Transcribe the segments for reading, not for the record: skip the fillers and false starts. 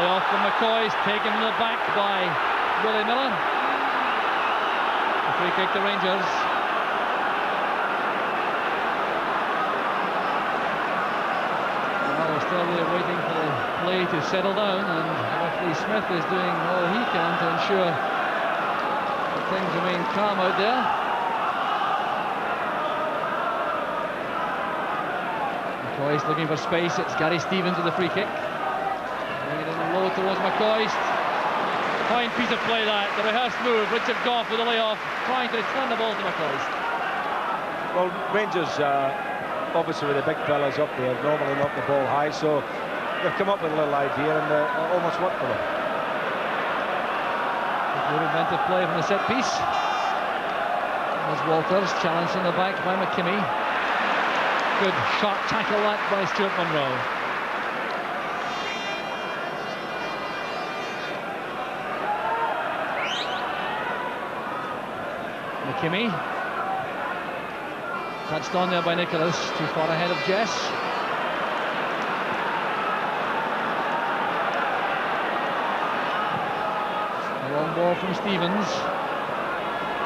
Play off from McCoy's, taken from the back by Willie Miller. The free kick to Rangers. Well, we're still really waiting for the play to settle down, and referee Smith is doing all he can to ensure that things remain calm out there. McCoy's looking for space. It's Gary Stevens with the free kick. Bringing it in low towards McCoy's. Fine piece of play that. The rehearsed move. Richard Gough with the layoff, trying to return the ball to McCoy's. Well, Rangers, obviously with the big fellas up there, normally knock the ball high, so they've come up with a little idea and it almost worked for them. Good inventive play from the set piece. There's Walters, challenged in the back by McKimmie. Good sharp tackle that by Stuart Munro. McKimmie. Touched on there by Nicholas, too far ahead of Jess. A long ball from Stevens.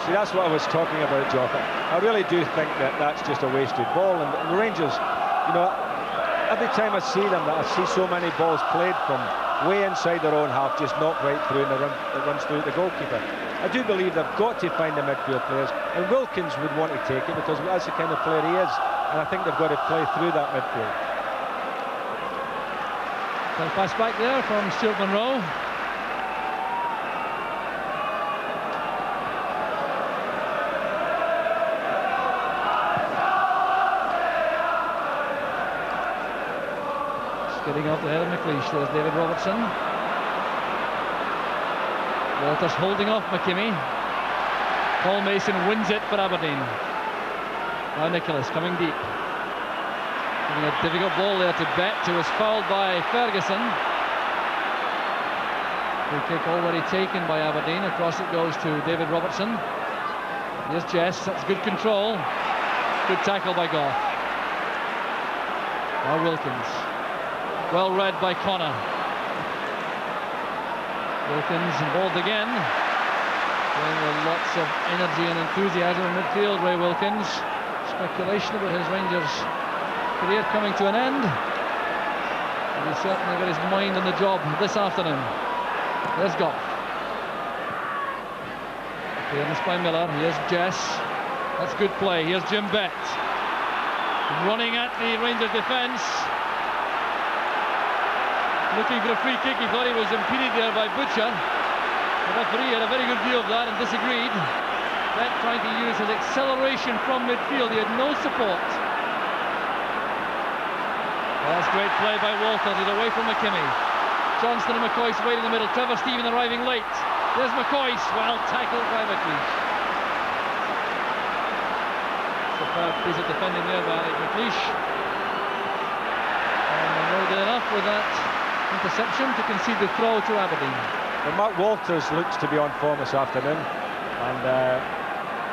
See, that's what I was talking about, Jock. I really do think that that's just a wasted ball, and the Rangers, you know, every time I see them, I see so many balls played from way inside their own half, just knocked right through, and it runs through the goalkeeper. I do believe they've got to find the midfield players, and Wilkins would want to take it because that's the kind of player he is, and I think they've got to play through that midfield. Well, pass back there from Stuart Munro. Getting off the head of McLeish. There's David Robertson. Walters holding off McKimmie. Paul Mason wins it for Aberdeen. Now Nicholas coming deep. Giving a difficult ball there to Bet, who was fouled by Ferguson. Free kick already taken by Aberdeen. Across it goes to David Robertson. Here's Jess. That's good control. Good tackle by Gough. Now Wilkins. Well read by Connor. Wilkins involved again. Playing with lots of energy and enthusiasm in midfield, Ray Wilkins. Speculation about his Rangers career coming to an end. And he's certainly got his mind on the job this afternoon. There's Gough. Clearance by Miller. Here's Jess. That's good play. Here's Jim Bett. Running at the Rangers defence. Looking for a free kick. He thought he was impeded there by Butcher. The referee had a very good view of that and disagreed. Bett trying to use his acceleration from midfield. He had no support. Well, that's great play by Walters. He's away from McKimmie. Johnston and McCoy's wait in the middle. Trevor Stephen arriving late. There's McCoy's. Well tackled by McLeish. Superb piece of defending there by McLeish. And Monroe did enough with that interception to concede the throw to Aberdeen. Well, Mark Walters looks to be on form this afternoon, and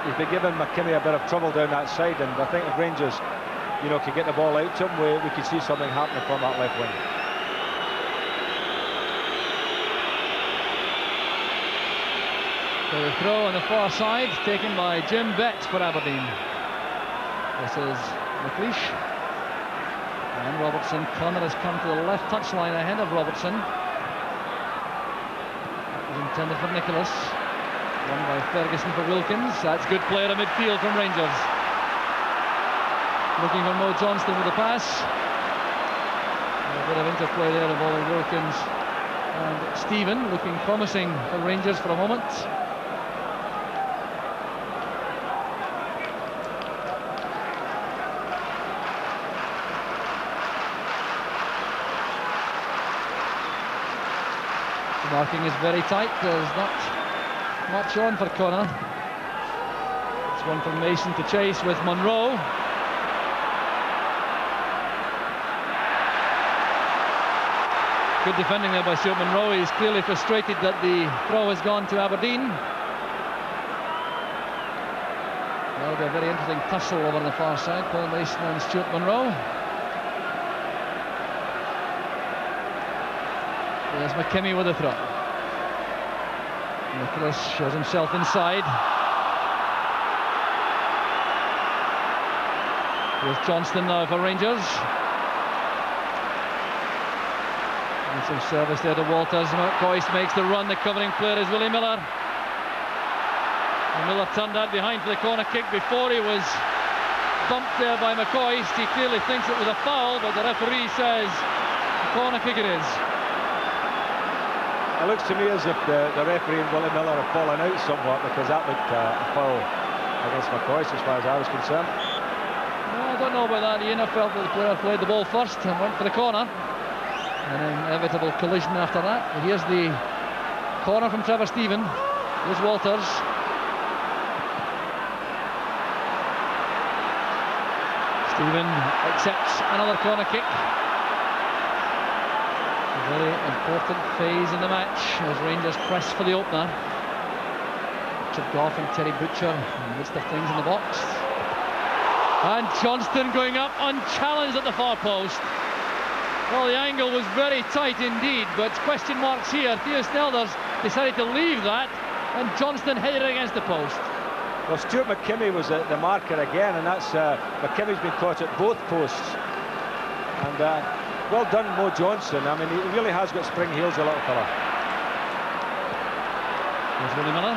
he's been giving McKimmie a bit of trouble down that side, and I think if Rangers, you know, can get the ball out to him, we could see something happening from that left wing. So the throw on the far side taken by Jim Bett for Aberdeen. This is McLeish. And Robertson. Connor has come to the left touchline ahead of Robertson. That was intended for Nicholas. Won by Ferguson for Wilkins. That's good play at midfield from Rangers. Looking for Mo Johnston with the pass. A bit of interplay there involving Wilkins and Stephen, looking promising for Rangers for a moment. Marking is very tight. There's not much on for Connor. It's one from Mason to chase with Munro. Good defending there by Stuart Munro. He's clearly frustrated that the throw has gone to Aberdeen. That'll be a very interesting tussle over on the far side. Paul Mason and Stuart Munro. There's McKimmie with a throw. Nicholas shows himself inside. Here's Johnston now for Rangers. And some service there to Walters. McCoist makes the run. The covering player is Willie Miller. And Miller turned out behind for the corner kick before he was bumped there by McCoist. He clearly thinks it was a foul, but the referee says a corner kick it is. It looks to me as if the referee and Willie Miller have fallen out somewhat, because that looked a foul against McCoist as far as I was concerned. No, I don't know about that. Ian, I felt that the player played the ball first and went for the corner. An inevitable collision after that. But here's the corner from Trevor Stephen. Here's Walters. Stephen accepts another corner kick. A very important phase in the match as Rangers press for the opener. Richard Gough and Terry Butcher in the midst of things in the box. And Johnston going up unchallenged at the far post. Well, the angle was very tight indeed, but question marks here. Theo Snelders decided to leave that, and Johnston hit it against the post. Well, Stuart McKimmie was the marker again, and that's McKimmie's been caught at both posts. And well done, Mo Johnson. I mean, he really has got spring heels, the little fella. Here's Willie Miller.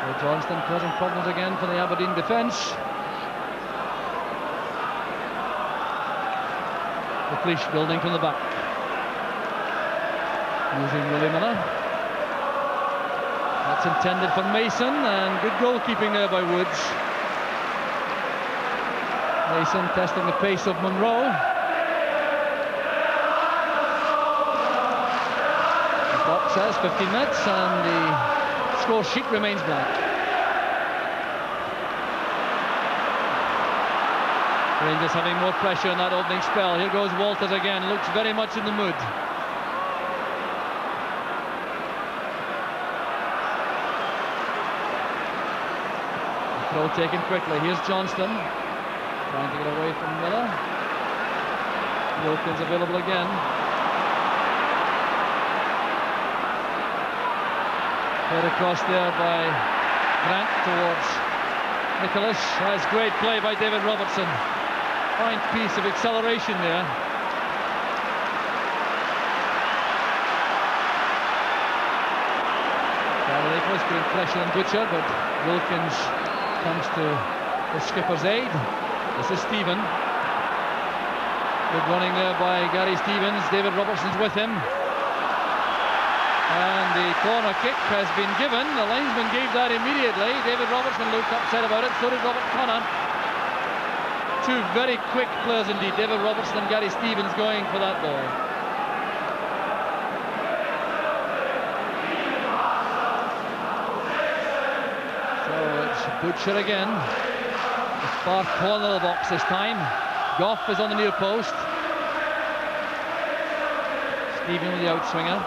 Well, Johnston causing problems again for the Aberdeen defence. The Cleach building from the back. Using Willie Miller. That's intended for Mason, and good goalkeeping there by Woods. Mason testing the pace of Monroe. The clock says 15 minutes, and the score sheet remains blank. Rangers having more pressure in that opening spell. Here goes Walters again, looks very much in the mood. Throw taken quickly. Here's Johnston trying to get away from Miller. Wilkins available again. Played across there by Grant towards Nicholas. That's great play by David Robertson. Fine piece of acceleration there. Nicholas putting pressure on Butcher, but Wilkins comes to the skipper's aid. This is Stephen. Good running there by Gary Stevens. David Robertson's with him. And the corner kick has been given. The linesman gave that immediately. David Robertson looked upset about it. So did Robert Connor. Two very quick players indeed. David Robertson and Gary Stevens going for that ball. Butcher again, the far corner of the box this time. Gough is on the near post. Stephen with the outswinger.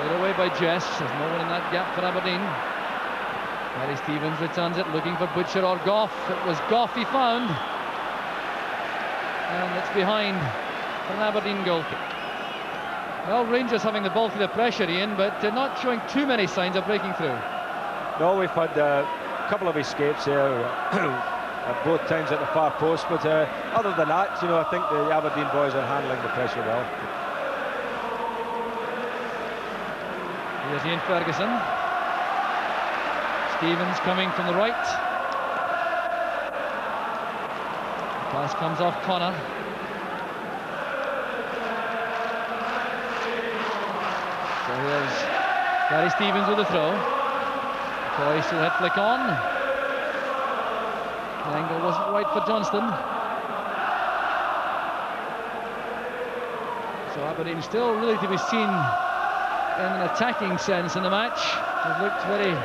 Put away by Jess. There's no one in that gap for Aberdeen. Gary Stevens returns it, looking for Butcher or Gough. It was Gough he found. And it's behind for an Aberdeen goal kick. Well, Rangers having the bulk of the pressure, Ian, but not showing too many signs of breaking through. No, we've had a couple of escapes there at both times at the far post, but other than that, you know, I think the Aberdeen boys are handling the pressure well. Here's Ian Ferguson. Stevens coming from the right. The pass comes off Connor. So here's Gary Stevens with the throw. Boyce will hit flick on. The angle wasn't right for Johnston. So Aberdeen still really to be seen in an attacking sense in the match. They've looked very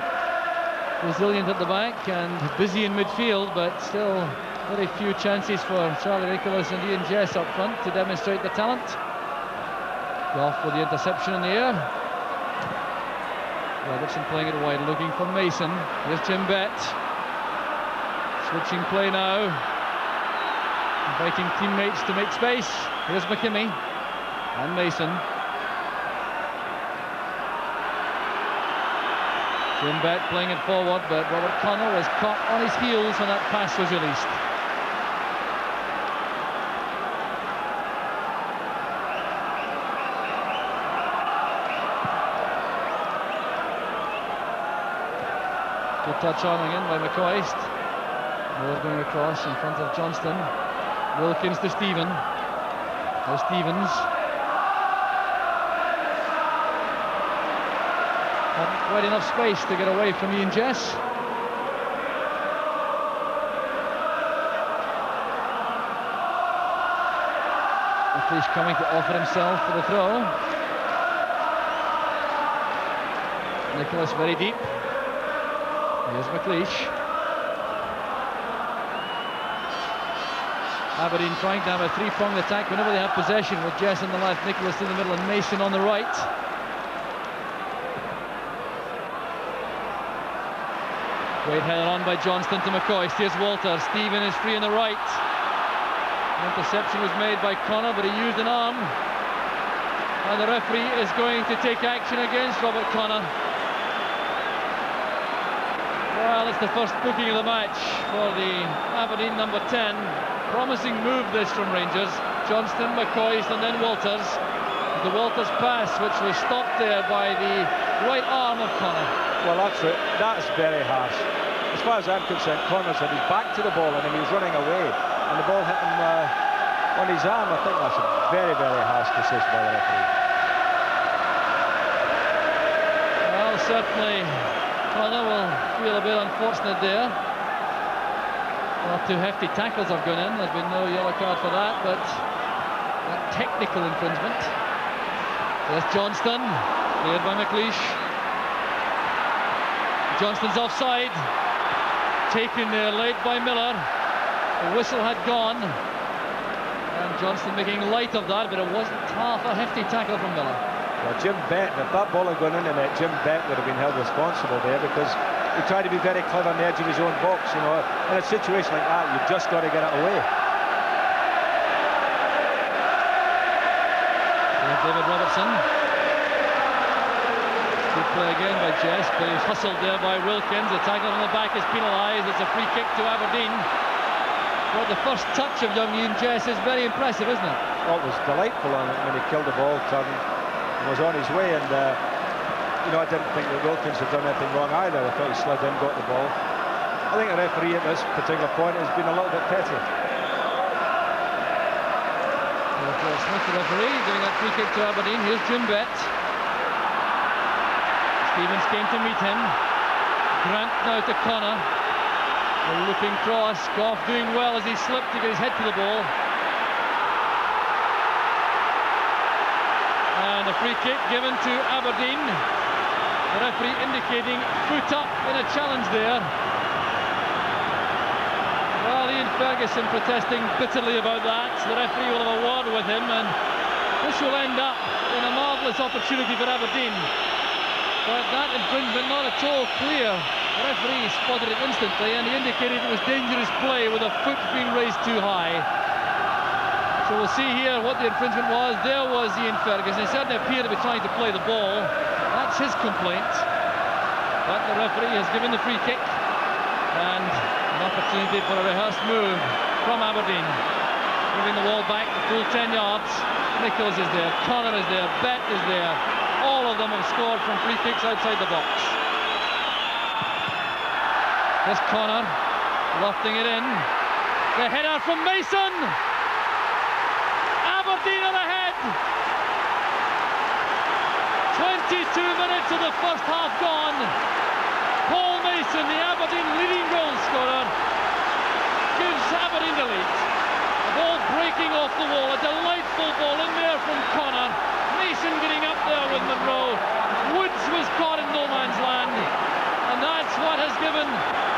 resilient at the back and busy in midfield, but still very few chances for Charlie Nicholas and Ian Jess up front to demonstrate the talent. Gough with the interception in the air. Robertson playing it wide, looking for Mason. Here's Jim Bett. Switching play now. inviting teammates to make space. Here's McKimmie and Mason. Jim Bett playing it forward, but Robert Connor was caught on his heels when that pass was released. Good touch on again by McCoist. Moore going across in front of Johnston. Wilkins to Stephen. Now Stevens. Hadn't quite enough space to get away from Ian Jess. McLeish coming to offer himself for the throw. Nicholas very deep. Here's McLeish. Aberdeen trying to have a three-pronged attack whenever they have possession, with Jess on the left, Nicholas in the middle and Mason on the right. Great header on by Johnston to McCoist. Here's Walter. Stephen is free on the right. Interception was made by Connor, but he used an arm. And the referee is going to take action against Robert Connor. Well, it's the first booking of the match for the Aberdeen number 10. Promising move this from Rangers. Johnston, McCoist and then Walters. The Walters pass, which was stopped there by the right arm of Connor. Well, that's very harsh. As far as I'm concerned, Connor's had his back to the ball and he was running away, and the ball hit him on his arm. I think that's a very, very harsh decision by the referee. Well, certainly Connor will feel a bit unfortunate there. Well, two hefty tackles have gone in. There's been no yellow card for that, but that technical infringement. There's Johnston, cleared by McLeish. Johnston's offside. Taken there late by Miller. The whistle had gone. And Johnston making light of that, but it wasn't half a hefty tackle from Miller. Well, Jim Bett, if that ball had gone in the net, Jim Bett would have been held responsible there, because he tried to be very clever on the edge of his own box. You know, in a situation like that, you've just got to get it away. There's David Robertson. Good play again by Jess, but he was hustled there by Wilkins. The tackle on the back is penalised. It's a free kick to Aberdeen. Well, the first touch of young Ian Jess is very impressive, isn't it? Well, it was delightful when he killed the ball, turned, and was on his way, and you know, I didn't think that Wilkins had done anything wrong either. I thought he slid in, got the ball. I think the referee at this particular point has been a little bit petty. Smith, the referee, giving that free kick to Aberdeen. Here's Jim Bett. Stevens came to meet him. Grant now to Connor. A looping cross. Goff doing well as he slipped to get his head to the ball. And a free kick given to Aberdeen. The referee indicating foot up in a challenge there. Well, Ian Ferguson protesting bitterly about that. The referee will have a word with him, and this will end up in a marvellous opportunity for Aberdeen. But that infringement not at all clear. The referee spotted it instantly, and he indicated it was dangerous play with a foot being raised too high. So we'll see here what the infringement was. There was Ian Ferguson. He certainly appeared to be trying to play the ball. That's his complaint. But the referee has given the free kick, and an opportunity for a rehearsed move from Aberdeen. Moving the wall back the full 10 yards. Nichols is there, Connor is there, Bett is there. All of them have scored from free kicks outside the box. Here's Connor, lofting it in. The header from Mason. Aberdeen are ahead. 22 minutes of the first half gone. Paul Mason, the Aberdeen leading goal scorer, gives Aberdeen the lead. The ball breaking off the wall, a delightful ball in there from Connor. Mason getting up there with Monroe. Woods was caught in no man's land, and that's what has given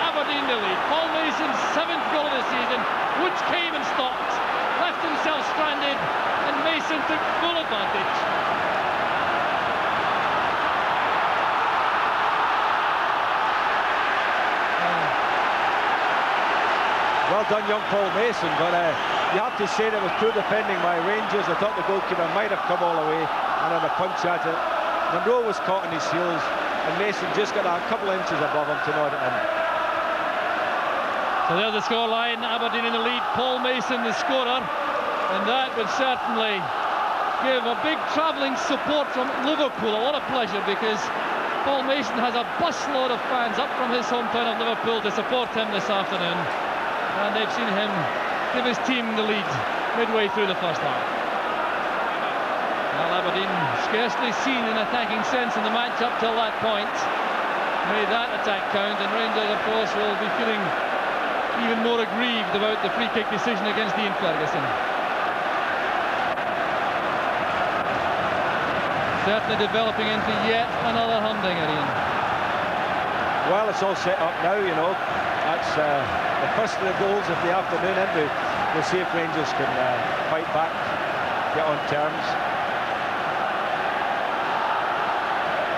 Aberdeen the lead. Paul Mason's 7th goal of the season. Woods came and stopped, left himself stranded, and Mason took full advantage. Well done, young Paul Mason, but you have to say that was poor defending by Rangers. I thought the goalkeeper might have come all the way and had a punch at it. Monroe was caught on his heels, and Mason just got a couple inches above him to nod it in. So there's the scoreline. Aberdeen in the lead. Paul Mason, the scorer, and that would certainly give a big travelling support from Liverpool a lot of pleasure, because Paul Mason has a busload of fans up from his hometown of Liverpool to support him this afternoon, and they've seen him give his team the lead midway through the first half. Well, Aberdeen scarcely seen an attacking sense in the match up till that point. Made that attack count, and Rangers, of course, will be feeling even more aggrieved about the free kick decision against Ian Ferguson. Certainly developing into yet another humdinger, Ian. Well, it's all set up now, you know. That's the first of the goals of the afternoon, and we'll see if Rangers can fight back, get on terms.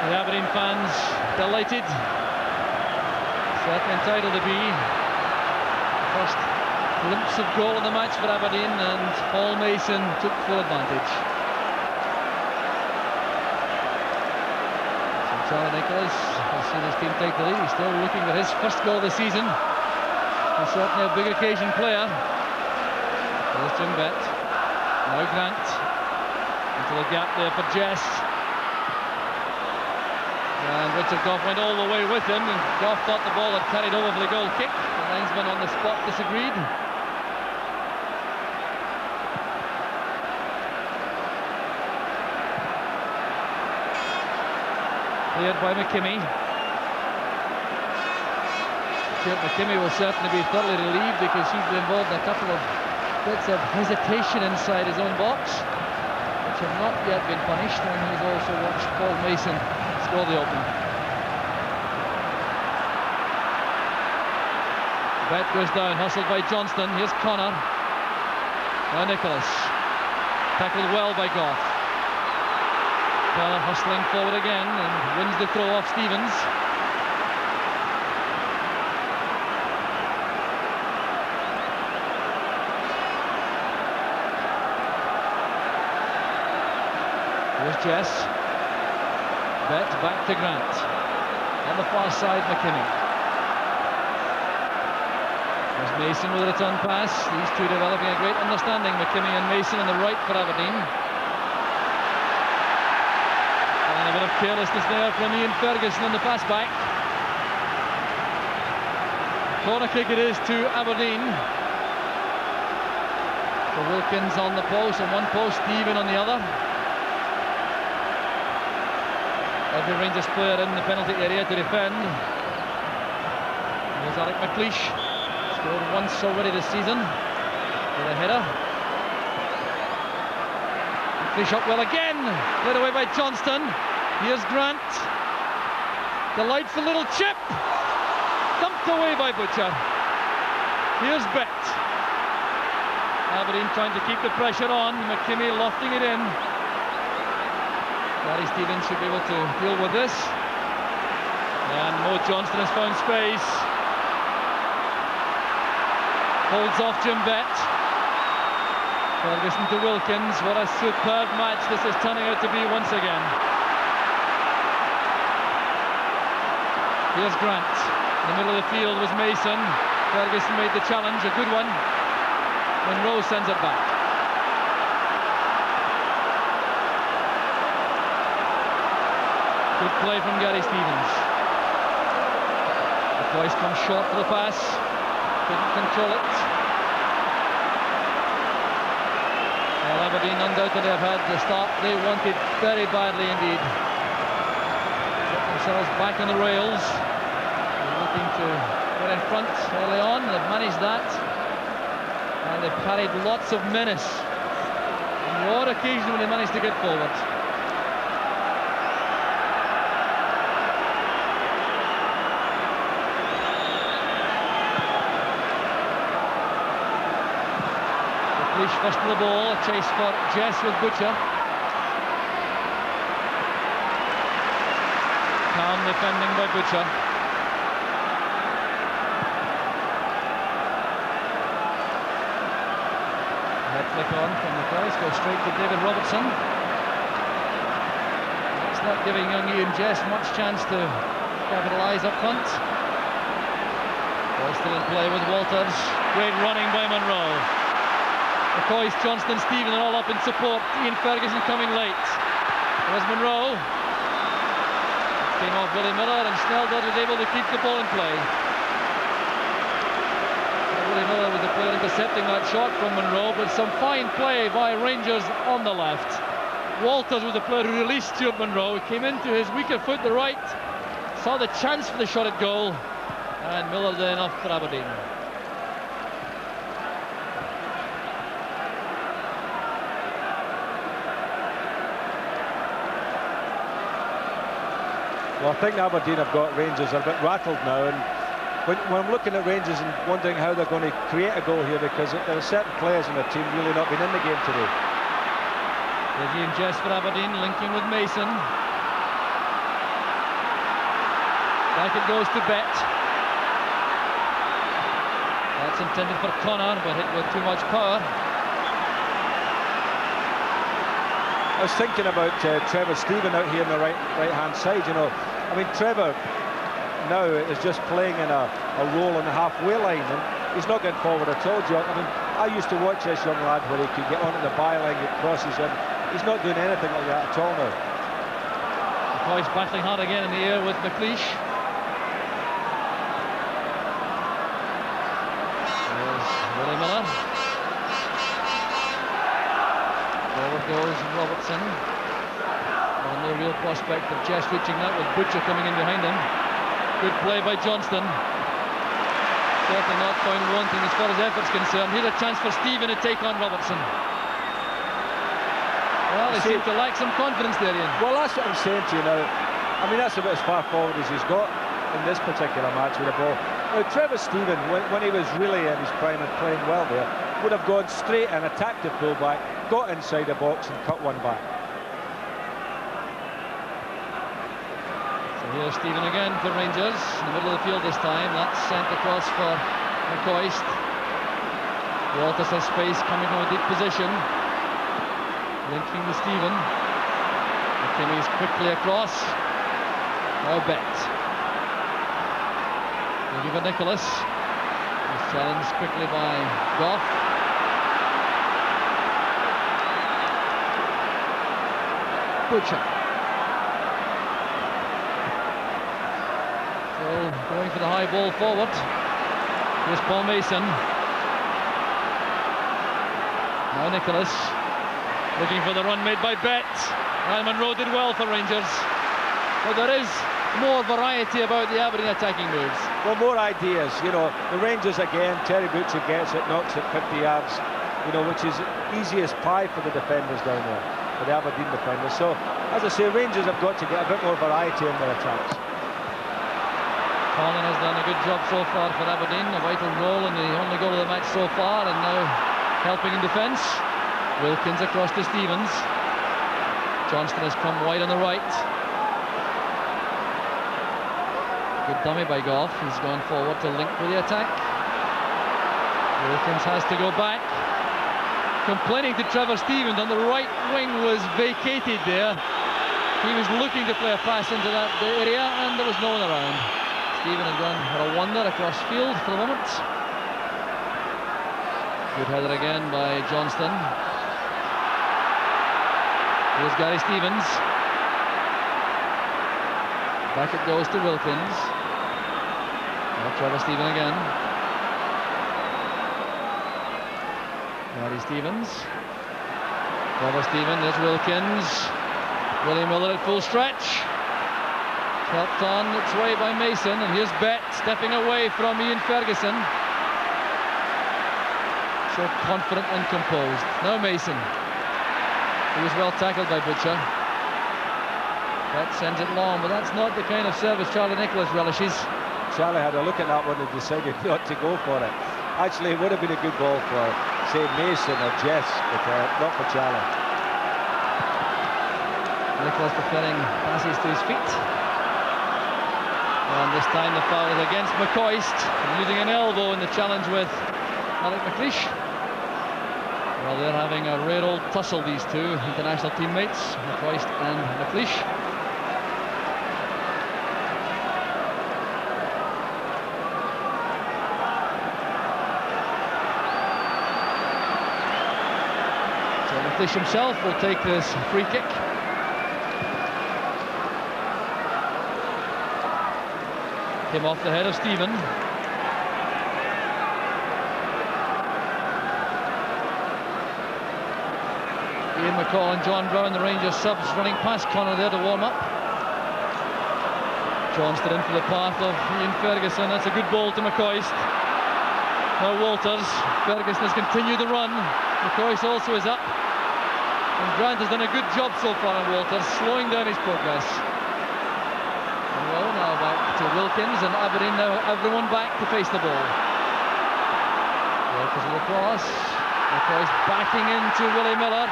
The Aberdeen fans delighted. Certainly entitled to be. First glimpse of goal in the match for Aberdeen, and Paul Mason took full advantage. So Charlie Nicholas has seen his team take the lead. He's still looking for his first goal this season. He's certainly a big occasion player. There's Jim Bett. Now Grant. Into the gap there for Jess. And Richard Gough went all the way with him, and Gough thought the ball had carried over for the goal kick. The linesman on the spot disagreed. Cleared by McKimmie. Stuart McKimmie will certainly be thoroughly relieved, because he's been involved in a couple of bits of hesitation inside his own box, which have not yet been punished, and he's also watched Paul Mason score the opener. Bett goes down, hustled by Johnston. Here's Connor. Now Nicholas. Tackled well by Gough. Connor hustling forward again and wins the throw off Stevens. Here's Jess. Bett back to Grant. On the far side, McKimmie. There's Mason with a return pass. These two developing a great understanding, McKimmie and Mason on the right for Aberdeen. And a bit of carelessness there from Ian Ferguson on the pass back. Corner kick it is to Aberdeen. For Wilkins on the post, on one post, Stephen on the other. Every Rangers player in the penalty area to defend. There's Alec McLeish. Scored once already this season with a header. McLeish up well again. Played away by Johnston. Here's Grant. Delightful little chip. Dumped away by Butcher. Here's Bett. Aberdeen trying to keep the pressure on. McKimmie lofting it in. Gary Stevens should be able to deal with this. And Mo Johnston has found space. Holds off Jim Bett. Ferguson to Wilkins. What a superb match this is turning out to be once again. Here's Grant. In the middle of the field was Mason. Ferguson made the challenge, a good one. Monroe sends it back. Good play from Gary Stevens. The boys come short for the pass. Couldn't control it. Well, Aberdeen undoubtedly have had the start they wanted very badly indeed. Get themselves back on the rails. They're looking to get in front early on. They've managed that. And they've carried lots of menace. On the odd occasion when they managed to get forward. First to the ball, a chase for Jess with Butcher. Calm defending by Butcher. That flick on from the cross goes straight to David Robertson. It's not giving young Ian Jess much chance to capitalise up front. Ball still in play with Walters. Great running by Monroe. McCoist, Johnston, Stephen are all up in support. Ian Ferguson coming late. There's Monroe. Came off Willie Miller, and Snelldon was able to keep the ball in play. Willie Miller was the player intercepting that shot from Monroe, but some fine play by Rangers on the left. Walters was the player who released Stuart Monroe. He came into his weaker foot, the right, saw the chance for the shot at goal, and Miller did enough for Aberdeen. Well, I think Aberdeen have got Rangers are a bit rattled now, and when I'm looking at Rangers and wondering how they're going to create a goal here, because there are certain players in the team really not been in the game today. There's Ian Jess for Aberdeen, linking with Mason. Back it goes to Bet. That's intended for Connor, but hit with too much power. I was thinking about Trevor Stephen out here on the right-hand side. You know, I mean, Trevor now is just playing in a role on the halfway line, and he's not getting forward at all, John. I mean, I used to watch this young lad where he could get onto the byline, get crosses in. He's not doing anything like that at all now. McCoy's battling hard again in the air with McLeish. There's Willie Miller. Forward goes Robertson. Well, no real prospect of Jess reaching that, with Butcher coming in behind him. Good play by Johnston. Certainly not found wanting as far as effort's concerned. Here's a chance for Stephen to take on Robertson. Well, he seemed to lack some confidence there, Ian. Well, that's what I'm saying to you now. I mean, that's about as far forward as he's got in this particular match with the ball. Now, Trevor Stephen, when he was really in his prime and playing well there, would have gone straight and attacked the fullback, got inside the box and cut one back. So here's Stephen again for Rangers, in the middle of the field this time. That's sent across for McCoist. Walters has space coming from a deep position. Linking with Stephen. McKinney's quickly across. Now Bet. Looking for Nicholas. He's challenged quickly by Goff. Butcher. So going for the high ball forward. Here's Paul Mason. Now Nicholas. Looking for the run made by Bet. And Monroe did well for Rangers. But there is more variety about the Aberdeen attacking moves. Well, more ideas, you know. The Rangers again, Terry Butcher gets it, knocks it 50 yards, you know, which is easiest pie for the defenders down there, for the Aberdeen defenders. So, as I say, Rangers have got to get a bit more variety in their attacks. Conlon has done a good job so far for Aberdeen, a vital role in the only goal of the match so far, and now helping in defence. Wilkins across to Stevens. Johnston has come wide on the right. Good dummy by Goff. He's gone forward to link with the attack. Wilkins has to go back. Complaining to Trevor Stevens, and the right wing was vacated there. He was looking to play a pass into that area, and there was no one around. Stephen had gone for a wander across field for the moment. Good header again by Johnston. Here's Gary Stevens. Back it goes to Wilkins. Now Trevor Stephen again. Gary Stevens. Trevor Stephen, there's Wilkins. Willie Miller at full stretch. Helped on its way by Mason, and here's Bet stepping away from Ian Ferguson. So confident and composed. Now Mason. He was well tackled by Butcher. Bet sends it long, but that's not the kind of service Charlie Nicholas relishes. Charlie had a look at that one and decided not to go for it. Actually, it would have been a good ball for, say, Mason or Jess, but not for Charlie. Nicholas preferring passes to his feet. And this time the foul is against McCoist, using an elbow in the challenge with Alec McLeish. Well, they're having a rare old tussle, these two international teammates, McCoist and McLeish. So McLeish himself will take this free kick. Came off the head of Stephen. Ian McCall and John Brown, the Rangers subs, running past Connor there to warm up. Johnston in for the path of Ian Ferguson. That's a good ball to McCoist. Now Walters. Ferguson has continued the run. McCoist also is up. And Grant has done a good job so far on Walters, slowing down his progress. And well, now back to Wilkins, and Aberdeen now everyone back to face the ball. Walters with a cross. McCoist backing into Willie Miller.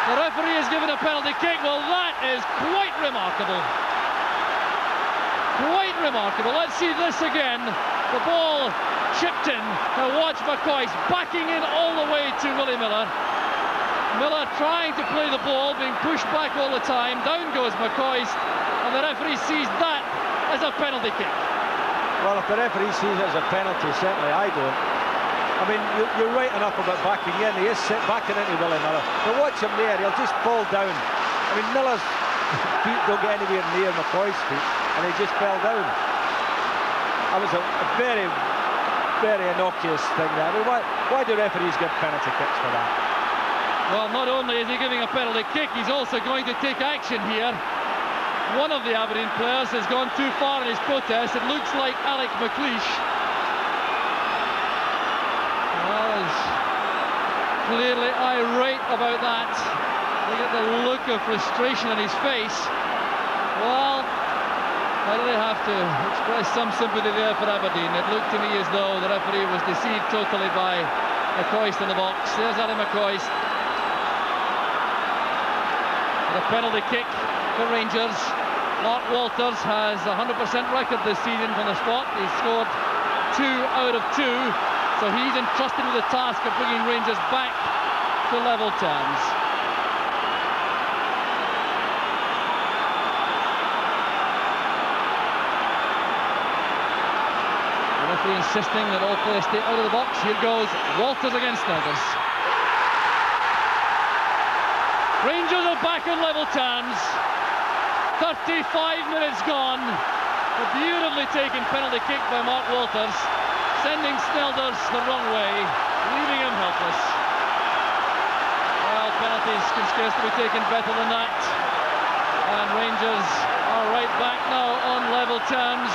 The referee has given a penalty kick. Well, that is quite remarkable. Quite remarkable. Let's see this again. The ball chipped in. Now watch McCoist backing in all the way to Willie Miller. Miller trying to play the ball, being pushed back all the time. Down goes McCoist, and the referee sees that as a penalty kick. Well, if the referee sees it as a penalty, certainly I don't. I mean, you're right enough about backing in. He is backing into Willie Miller. But watch him there, he'll just fall down. I mean, Miller's feet don't get anywhere near McCoist's feet, and he just fell down. That was a very, very innocuous thing there. I mean, why do referees give penalty kicks for that? Well, not only is he giving a penalty kick, he's also going to take action here. One of the Aberdeen players has gone too far in his protest. It looks like Alec McLeish. Clearly irate about that. Look at the look of frustration on his face. Well, I really have to express some sympathy there for Aberdeen. It looked to me as though the referee was deceived totally by McCoist in the box. There's Ali McCoist. The penalty kick for Rangers. Mark Walters has a 100% record this season from the spot. He's scored 2 out of 2. So he's entrusted with the task of bringing Rangers back to level terms. The referee insisting that all players stay out of the box. Here goes Walters against Sniggers. Rangers are back on level terms. 35 minutes gone. A beautifully taken penalty kick by Mark Walters, sending Snelders the wrong way, leaving him helpless. Well, penalties can scarcely be taken better than that. And Rangers are right back now on level terms.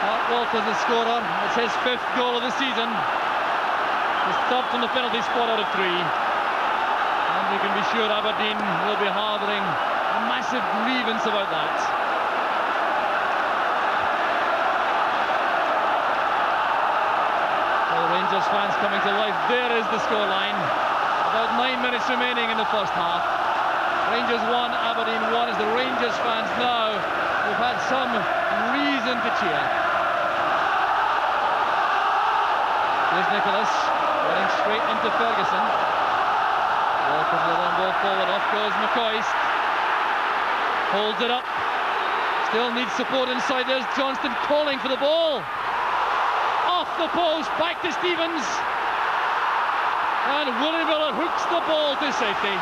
Mark Walters, the scorer. It's his 5th goal of the season. His 3rd from the penalty spot out of 3. And you can be sure Aberdeen will be harbouring a massive grievance about that. Rangers fans coming to life. There is the scoreline. About 9 minutes remaining in the first half. Rangers 1, Aberdeen 1, as the Rangers fans now have had some reason to cheer. Here's Nicholas running straight into Ferguson. Walters with a long ball forward. Off goes McCoist. Holds it up. Still needs support inside. There's Johnston calling for the ball. Off the post, back to Stevens, and Willie Miller hooks the ball to safety.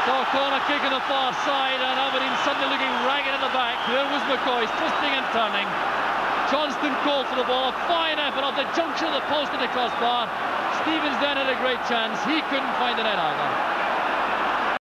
So corner kick on the far side, and Aberdeen suddenly looking ragged at the back. There was McCoist twisting and turning. Johnston called for the ball. A fine effort off the junction of the post and the crossbar. Stevens then had a great chance. He couldn't find the net either.